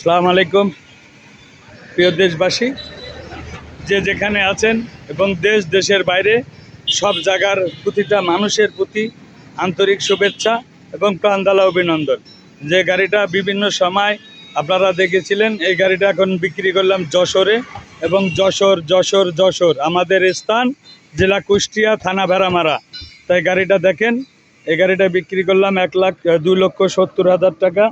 আসসালামু আলাইকুম প্রিয় দেশবাসী, যে যেখানে আছেন এবং দেশ দেশের বাইরে সব জায়গার প্রতিটা মানুষের প্রতি আন্তরিক শুভেচ্ছা এবং প্রাণঢালা অভিনন্দন। যে গাড়িটা বিভিন্ন সময় আপনারা দেখেছিলেন, এই গাড়িটা এখন বিক্রি করলাম যশোরে, এবং যশোর আমাদের স্থান জেলা কুষ্টিয়া, থানা ভেড়ামারা। তাই গাড়িটা দেখেন, এই গাড়িটা বিক্রি করলাম 2,70,000 টাকা।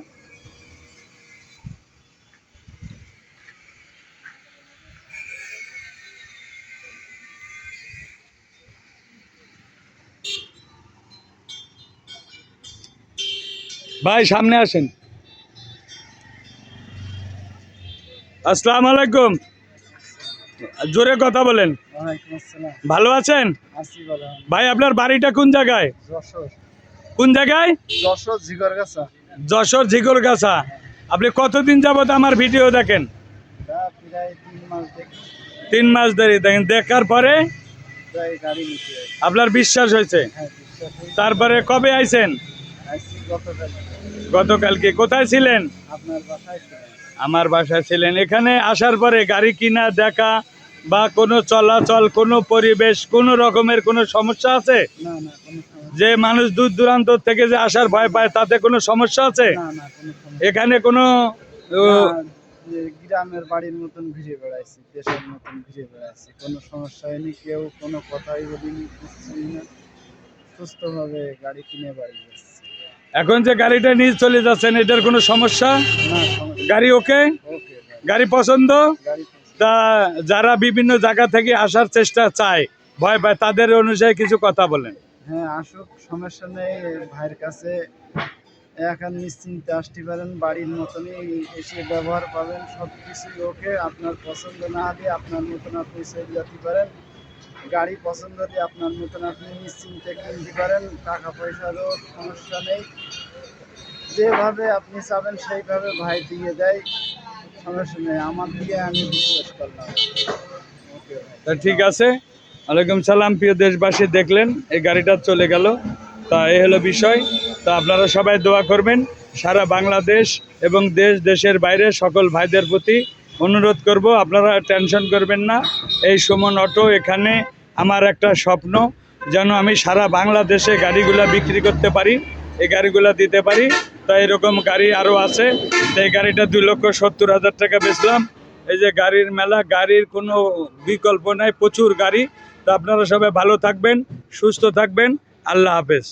ভাই সামনে আসেন। আসসালামু আলাইকুম, জোরে কথা বলেন। ভালো আছেন ভাই? আপনার বাড়িটা কোন জায়গায়? কোন জায়গায়? যশোর ঝিগরগাছা। আপনি কতদিন যাবত আমার ভিডিও দেখেন? 3 মাস ধরে দেখেন। দেখার পরে আপনার বিশ্বাস হয়েছে? তারপরে কবে আইছেন? গতকালকে। কোথায় ছিলেন? আমার বাসায় ছিলেন। এখানে আসার পরে গাড়ি কিনা, দেখা বা কোনো চলাচল, কোনো পরিবেশ, কোনো রকমের কোনো সমস্যা আছে? যে মানুষ দূর দূরান্ত থেকে যে আসার ভয় পায়, তাতে কোনো সমস্যা আছে? এখানে কোনো গ্রামের বাড়ির মতন ঘুরে বেড়াইছি, দেশের মতন ঘুরে বেড়াইছি, কোনো সমস্যা হয়নি। কেউ কোনো কথাই বলিনি, কিছুই না। সুস্থভাবে গাড়ি কিনে বাড়ি যাচ্ছি। এখন যে গাড়িটা নিয়ে চলে যাচ্ছেন, এটার কোনো সমস্যা? গাড়ি ওকে? গাড়ি পছন্দ? তা যারা বিভিন্ন জায়গা থেকে আসার চেষ্টা চায়, ভয় পায়, তাদের অনুযায়ী কিছু কথা বলেন। হ্যাঁ, আসুক, সমস্যা নেই। ভাইয়ের কাছে এখন নিশ্চিন্তে আসতে পারেন, বাড়ির মতনই এসে ব্যবহার পাবেন, সব কিছুই ওকে। আপনার পছন্দ না হলে আপনার মতন আপনি চলে যেতে পারেন। গাড়ি পছন্দ হলে আপনার মতন আপনি নিশ্চিন্তে কিনতে পারেন। টাকা পয়সারও সমস্যা নেই, যেভাবে আপনি চাবেন সেইভাবে ভাই দিয়ে দেয়, সমস্যা নেই। আমার দিয়ে আমি বিশ্বাস করলাম। তা ঠিক আছে। ওয়ালাইকুম সালাম। প্রিয় দেশবাসী, দেখলেন এই গাড়িটা চলে গেল। তা এই হলো বিষয়। তা আপনারা সবাই দোয়া করবেন। সারা বাংলাদেশ এবং দেশের বাইরে সকল ভাইদের প্রতি অনুরোধ করব, আপনারা টেনশন করবেন না। এই সুমন অটো, এখানে আমার একটা স্বপ্ন, যেন আমি সারা বাংলাদেশে গাড়িগুলা বিক্রি করতে পারি, এই গাড়িগুলা দিতে পারি। তা এরকম গাড়ি আরও আছে। তো এই গাড়িটা 2,70,000 টাকা বেচলাম। এই যে গাড়ির মেলা, গাড়ির কোনো বিকল্প নাই, প্রচুর গাড়ি। তো আপনারা সবাই ভালো থাকবেন, সুস্থ থাকবেন। আল্লাহ হাফেজ।